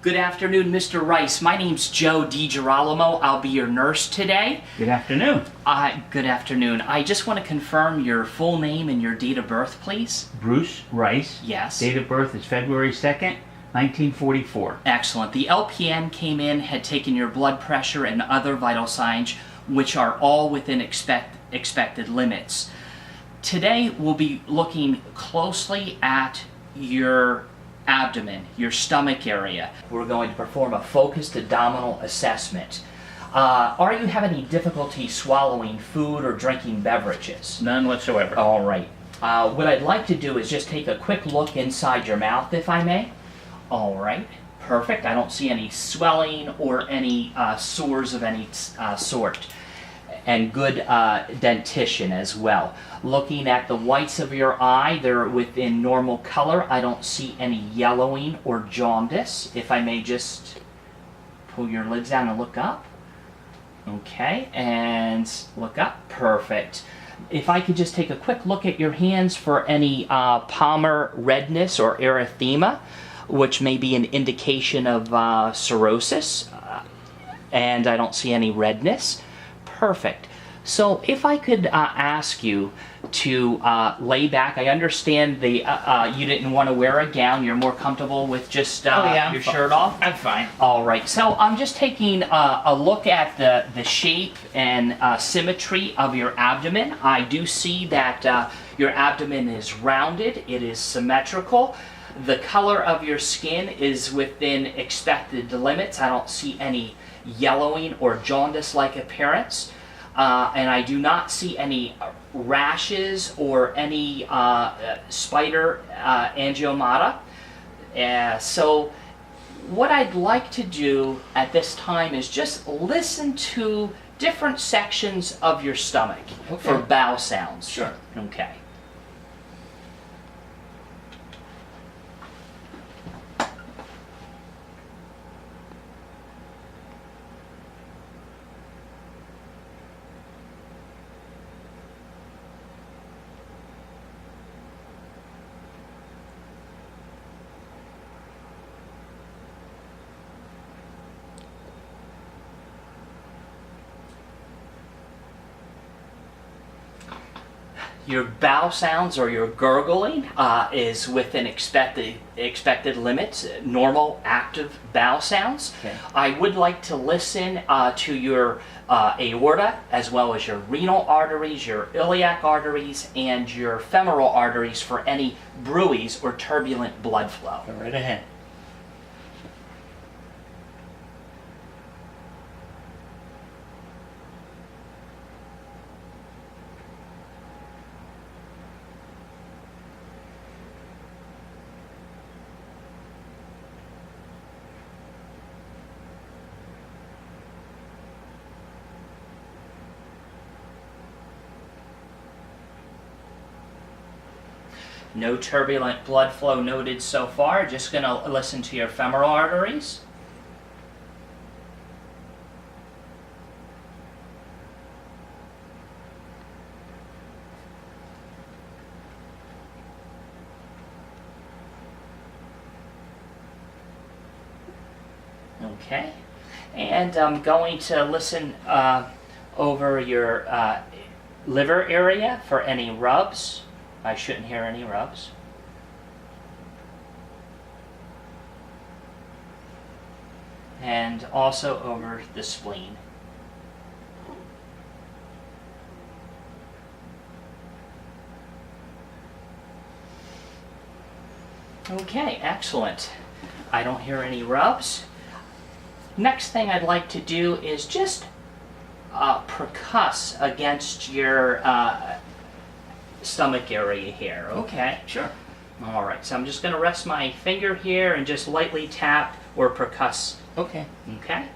Good afternoon, Mr. Rice. My name's Joe DiGirolamo. I'll be your nurse today. Good afternoon. Good afternoon. I just want to confirm your full name and your date of birth, please. Bruce Rice. Yes. Date of birth is February 2nd, 1944. Excellent. The LPN came in, had taken your blood pressure and other vital signs, which are all within expected limits. Today, we'll be looking closely at your abdomen, your stomach area. We're going to perform a focused abdominal assessment. Are you having any difficulty swallowing food or drinking beverages? None whatsoever. All right. What I'd like to do is just take a quick look inside your mouth, if I may. All right. Perfect. I don't see any swelling or any sores of any sort. And good dentition as well. Looking at the whites of your eye, they're within normal color. I don't see any yellowing or jaundice. If I may just pull your lids down and look up. Okay, and look up. Perfect. If I could just take a quick look at your hands for any palmar redness or erythema, which may be an indication of cirrhosis. And I don't see any redness. Perfect. So if I could ask you to lay back. I understand the you didn't want to wear a gown. You're more comfortable with just your shirt off? I'm fine. All right. So I'm just taking a look at the shape and symmetry of your abdomen. I do see that your abdomen is rounded. It is symmetrical. The color of your skin is within expected limits. I don't see any yellowing or jaundice-like appearance, and I do not see any rashes or any spider angiomata. So what I'd like to do at this time is just listen to different sections of your stomach for bowel sounds. Sure. Okay. Your bowel sounds or your gurgling is within expected limits, normal active bowel sounds. Okay. I would like to listen to your aorta as well as your renal arteries, your iliac arteries, and your femoral arteries for any bruits or turbulent blood flow. Go right ahead. No turbulent blood flow noted so far. Just going to listen to your femoral arteries. Okay. And I'm going to listen over your liver area for any rubs. I shouldn't hear any rubs. And also over the spleen. Okay, excellent. I don't hear any rubs. Next thing I'd like to do is just percuss against your stomach area here. Okay. Sure. All right. So I'm just going to rest my finger here and just lightly tap or percuss. Okay. Okay.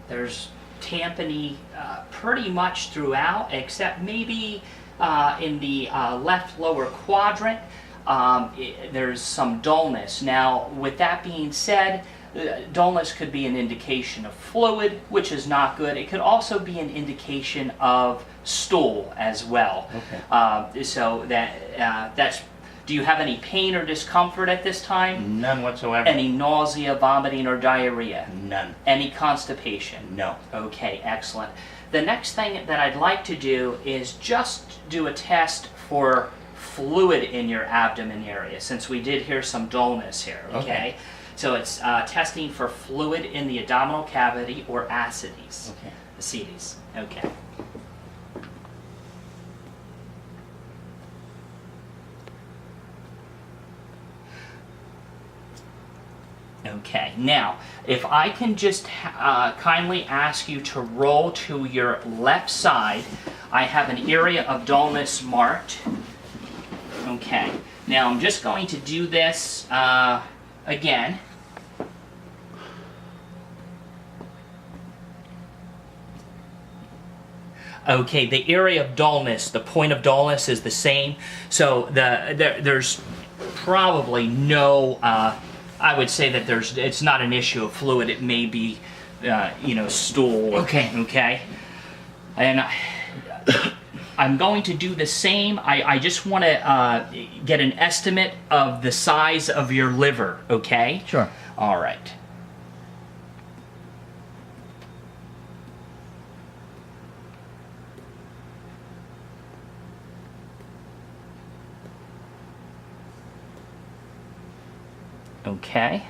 There's tampony pretty much throughout, except maybe in the left lower quadrant. There's some dullness. Now, with that being said, dullness could be an indication of fluid, which is not good. It could also be an indication of stool as well. Okay. So that's. Do you have any pain or discomfort at this time? None whatsoever. Any nausea, vomiting, or diarrhea? None. Any constipation? No. Okay, excellent. The next thing that I'd like to do is just do a test for fluid in your abdomen area, since we did hear some dullness here, okay? So it's testing for fluid in the abdominal cavity, or ascites. Okay. Ascites, okay. Okay, now, if I can just kindly ask you to roll to your left side, I have an area of dullness marked. Okay, now I'm just going to do this again. Okay, the area of dullness, the point of dullness is the same, so there's probably no, I would say that it's not an issue of fluid. It may be, stool. Okay. Okay. And I'm going to do the same. I just want to get an estimate of the size of your liver. Okay. Sure. All right. Okay.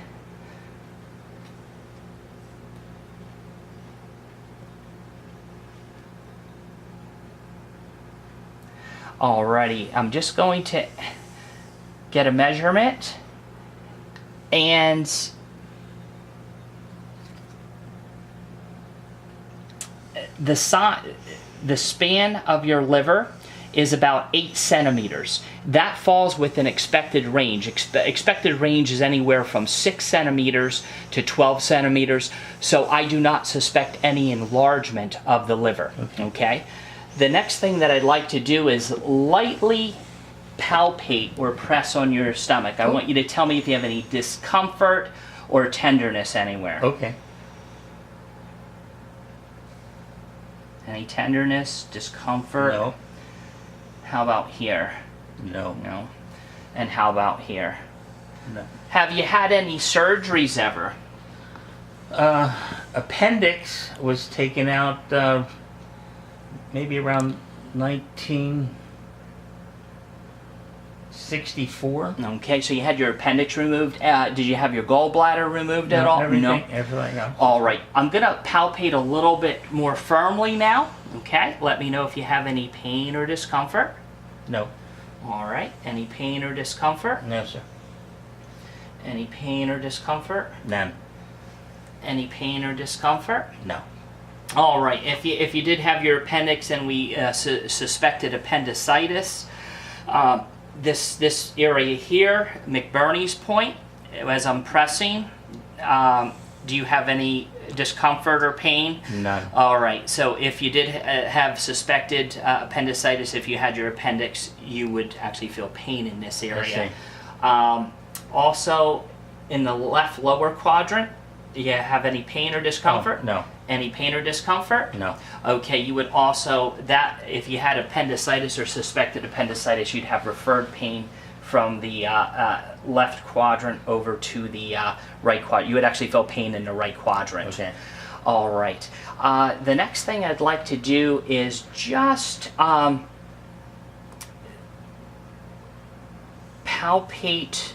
Alrighty, I'm just going to get a measurement, and the span of your liver is about 8 centimeters. That falls within expected range. Expected range is anywhere from 6 centimeters to 12 centimeters, so I do not suspect any enlargement of the liver. Okay? The next thing that I'd like to do is lightly palpate or press on your stomach. I want you to tell me if you have any discomfort or tenderness anywhere. Okay. Any tenderness, discomfort? No. How about here? No. No. And how about here? No. Have you had any surgeries ever? Appendix was taken out maybe around 1964. Okay, so you had your appendix removed. Did you have your gallbladder removed at all? Everything else. All right. I'm going to palpate a little bit more firmly now. Okay. Let me know if you have any pain or discomfort. No. All right. Any pain or discomfort? No, sir. Any pain or discomfort? None. Any pain or discomfort? No. All right. If you did have your appendix and we suspected appendicitis, this area here, McBurney's point, as I'm pressing, do you have any discomfort or pain? None. All right. So if you did have suspected appendicitis, if you had your appendix, you would actually feel pain in this area. Also, in the left lower quadrant, do you have any pain or discomfort? No. Any pain or discomfort? No. Okay, you would also, if you had appendicitis or suspected appendicitis, you'd have referred pain from the left quadrant over to the right quadrant. You would actually feel pain in the right quadrant. Okay. All right. The next thing I'd like to do is just palpate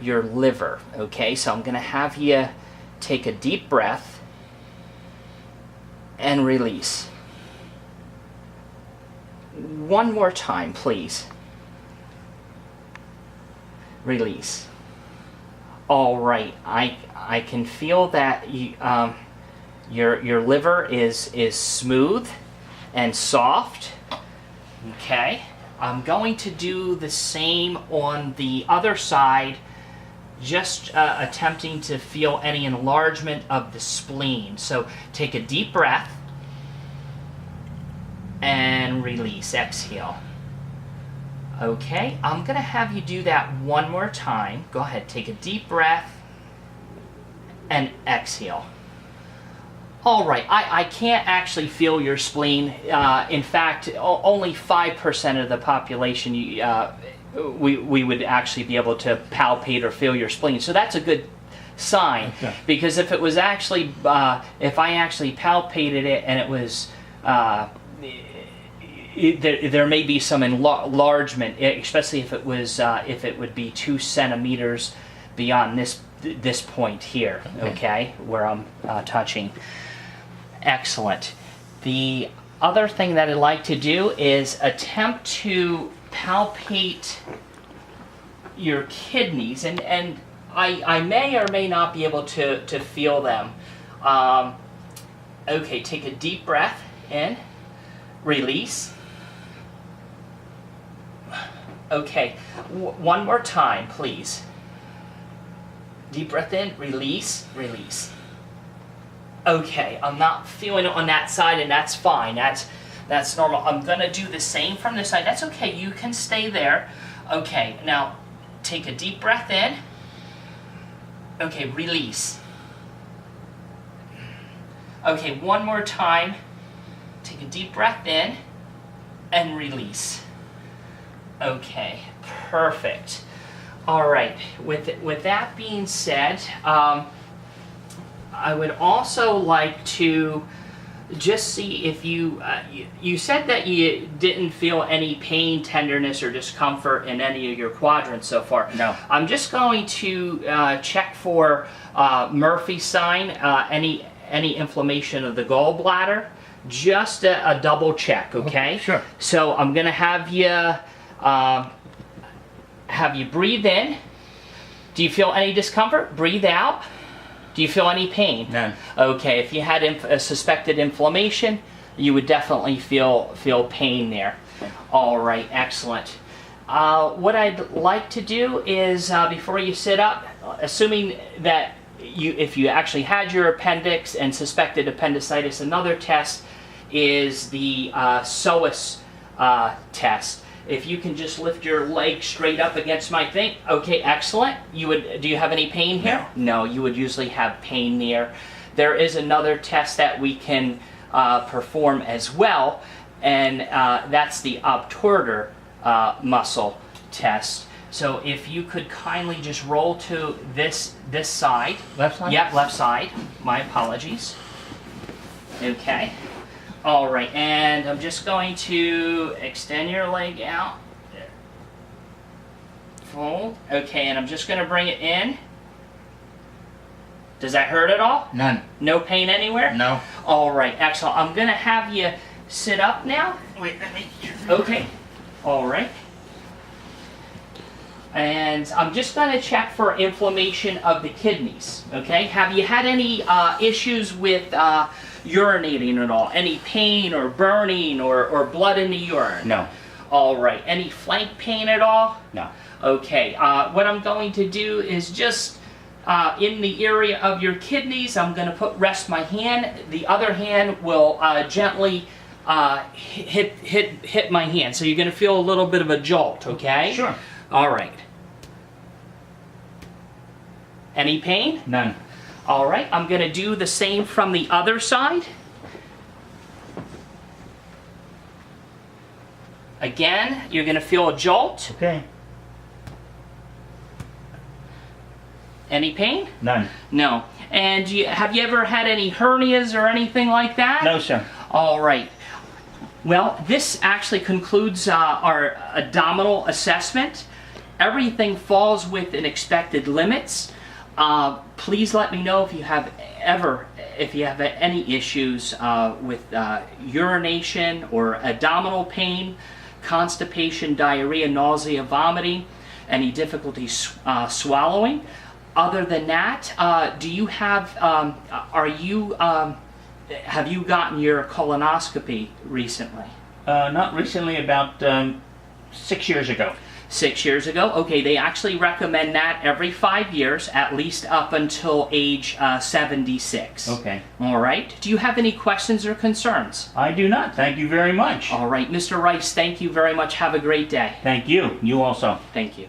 your liver. Okay, so I'm going to have you take a deep breath and release. One more time, please. Release. All right. I can feel that your liver is smooth and soft. Okay. I'm going to do the same on the other side, just attempting to feel any enlargement of the spleen. So take a deep breath and release, exhale. Okay, I'm gonna have you do that one more time. Go ahead, take a deep breath and exhale. All right, I can't actually feel your spleen. In fact, only 5% of the population we would actually be able to palpate or feel your spleen. So that's a good sign, Okay. because if it was actually, if I actually palpated it and it was, there may be some enlargement, especially if it was, if it would be 2 centimeters beyond this point here, okay, where I'm touching. Excellent. The other thing that I'd like to do is attempt to palpate your kidneys, and I may or may not be able to feel them. Okay, take a deep breath in, release. Okay, one more time, please. Deep breath in, release, release. Okay, I'm not feeling it on that side, and that's fine. That's normal. I'm gonna do the same from this side. That's okay, you can stay there. Okay, now take a deep breath in. Okay, release. Okay, one more time. Take a deep breath in and release. Okay, perfect. All right, with that being said, I would also like to just see if you said that you didn't feel any pain, tenderness, or discomfort in any of your quadrants so far. No. I'm just going to check for Murphy's sign, any inflammation of the gallbladder, just a double check, okay? Sure. So I'm gonna have you breathe in. Do you feel any discomfort? Breathe out. Do you feel any pain? None. Okay, if you had a suspected inflammation, you would definitely feel pain there. All right, excellent. What I'd like to do is, before you sit up, assuming that if you actually had your appendix and suspected appendicitis, another test is the psoas test. If you can just lift your leg straight up against my thing. Okay, excellent. Do you have any pain here? No, you would usually have pain there. There is another test that we can perform as well, and that's the obturator muscle test. So if you could kindly just roll to this side. Left side? Yep, left side. My apologies. Okay. All right, and I'm just going to extend your leg out. There. Fold. Okay, and I'm just going to bring it in. Does that hurt at all? None. No pain anywhere? No. All right, excellent. I'm going to have you sit up now. Wait, let me... Okay. All right. And I'm just going to check for inflammation of the kidneys. Okay. Have you had any issues with urinating at all? Any pain or burning or blood in the urine? No. All right. Any flank pain at all? No. Okay. What I'm going to do is just in the area of your kidneys, I'm going to rest my hand. The other hand will gently hit my hand. So you're going to feel a little bit of a jolt. Okay. Sure. All right. Any pain? None. All right, I'm going to do the same from the other side. Again, you're going to feel a jolt. Okay. Any pain? None. No. And have you ever had any hernias or anything like that? No, sir. All right. Well, this actually concludes our abdominal assessment. Everything falls within expected limits. Please let me know if you have any issues with urination or abdominal pain, constipation, diarrhea, nausea, vomiting, any difficulty swallowing. Other than that, do you have have you gotten your colonoscopy recently? Not recently, about 6 years ago. 6 years ago. Okay, they actually recommend that every 5 years, at least up until age 76. Okay. All right. Do you have any questions or concerns? I do not. Thank you very much. All right, Mr. Rice, thank you very much. Have a great day. Thank you. You also. Thank you.